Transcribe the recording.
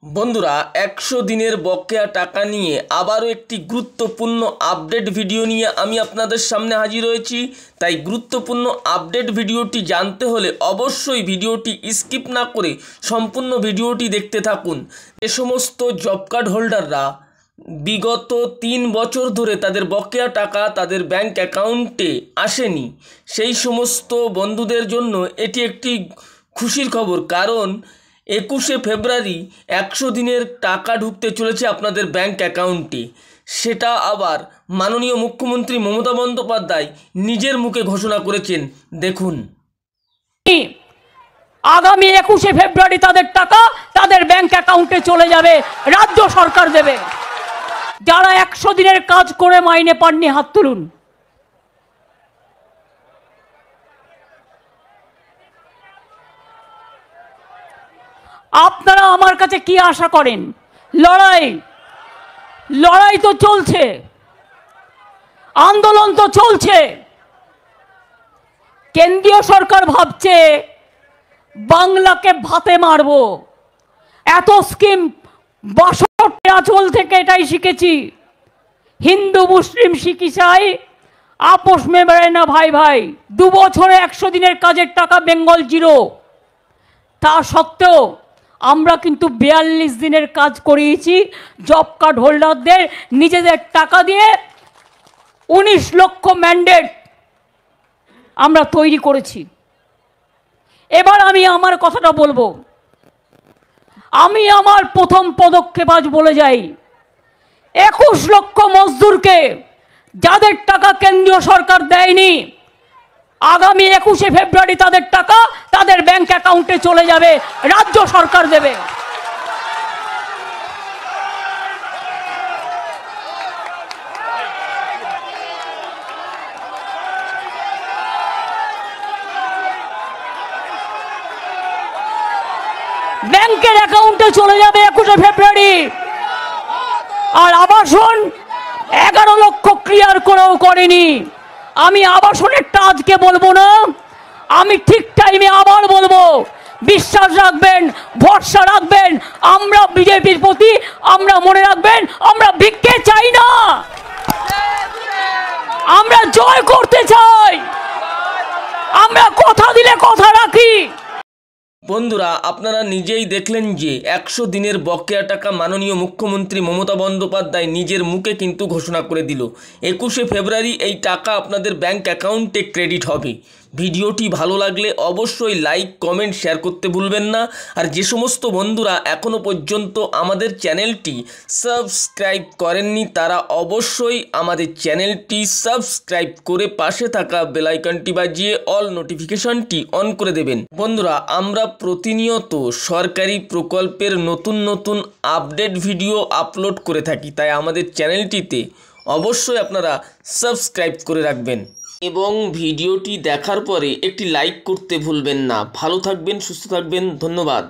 বন্ধুরা 100 দিনের বকেয়া টাকা নিয়ে আবারও একটি গুরুত্বপূর্ণ আপডেট ভিডিও নিয়ে আমি আপনাদের সামনে হাজির হয়েছি। তাই গুরুত্বপূর্ণ আপডেট ভিডিওটি জানতে হলে অবশ্যই ভিডিওটি স্কিপ না করে সম্পূর্ণ ভিডিওটি দেখতে থাকুন। যে সমস্ত জব কার্ড হোল্ডাররা বিগত 3 বছর ধরে তাদের বকেয়া টাকা তাদের ব্যাংক অ্যাকাউন্টে আসেনি, সেই সমস্ত বন্ধুদের জন্য এটি একটি খুশির খবর। কারণ 21শে ফেব্রুয়ারি 100 দিনের টাকা ঢুকতে চলেছে আপনাদের ব্যাংক অ্যাকাউন্টে। সেটা আবার মাননীয় মুখ্যমন্ত্রী মমতা বন্দ্যোপাধ্যায় নিজের মুখে ঘোষণা করেছেন। দেখুন, আগামী 21শে ফেব্রুয়ারি তাদের টাকা তাদের ব্যাংক অ্যাকাউন্টে চলে যাবে, রাজ্য সরকার দেবে। যারা 100 দিনের কাজ করে মাইনে পাননি হাত তুলুন। আপনারা আমার কাছে কি আশা করেন? লড়াই তো চলছে, আন্দোলন তো চলছে। কেন্দ্রীয় সরকার ভাবছে বাংলাকে ভাতে মারবো। এত স্কিম 62 আঁচল থেকে এটাই শিখেছি, হিন্দু মুসলিম শিখ ইসাই আপোষ মে বেড়ে না ভাই ভাই। 2 বছরে 100 দিনের কাজের টাকা বেঙ্গল জিরো। তা সত্ত্বেও আমরা কিন্তু 42 দিনের কাজ করিয়েছি জব কার্ড হোল্ডারদের নিজেদের টাকা দিয়ে। 19 লক্ষ ম্যান্ডেট আমরা তৈরি করেছি। এবার আমি আমার কথাটা বলবো। আমি আমার প্রথম পদক্ষেপ আজ বলে যাই, 21 লক্ষ মজদুরকে যাদের টাকা কেন্দ্রীয় সরকার দেয়নি, আগামী 21শে ফেব্রুয়ারি তাদের টাকা তাদের ব্যাংক অ্যাকাউন্টে চলে যাবে, রাজ্য সরকার দেবে। ব্যাংকের অ্যাকাউন্টে চলে যাবে 21শে ফেব্রুয়ারি। আর আবাসন 11 লক্ষ ক্লিয়ার করেও করেনি। আমি আবাসনেরটা আজকে বলবো না, আমি ঠিক টাইমে আবার বলবো। বিশ্বাস রাখবেন, ভরসা রাখবেন। আমরা বিজেপির প্রতি, আমরা মনে রাখবেন, আমরা ভিক্ষে চাই না, আমরা জয় করতে চাই। আমরা কথা দিলে কথা রাখি। বন্ধুরা, আপনারা নিজেই দেখলেন যে 100 দিনের বকেয়া টাকা মাননীয় মুখ্যমন্ত্রী মমতা বন্দ্যোপাধ্যায় নিজের মুখে কিন্তু ঘোষণা করে দিল। 21শে ফেব্রুয়ারি এই টাকা আপনাদের ব্যাংক অ্যাকাউন্টে ক্রেডিট হবে। ভিডিওটি ভালো লাগলে অবশ্যই লাইক, কমেন্ট, শেয়ার করতে ভুলবেন না। আর যে সমস্ত বন্ধুরা এখনও পর্যন্ত আমাদের চ্যানেলটি সাবস্ক্রাইব করেননি, তারা অবশ্যই আমাদের চ্যানেলটি সাবস্ক্রাইব করে পাশে থাকা বেল আইকনটি বাজিয়ে অল নোটিফিকেশনটি অন করে দেবেন। বন্ধুরা, আমরা প্রতিনিয়ত সরকারি প্রকল্পের নতুন নতুন আপডেট ভিডিও আপলোড করে থাকি, তাই আমাদের চ্যানেলটিতে অবশ্যই আপনারা সাবস্ক্রাইব করে রাখবেন এবং ভিডিওটি দেখার পরে একটি লাইক করতে ভুলবেন না। ভালো থাকবেন, সুস্থ থাকবেন, ধন্যবাদ।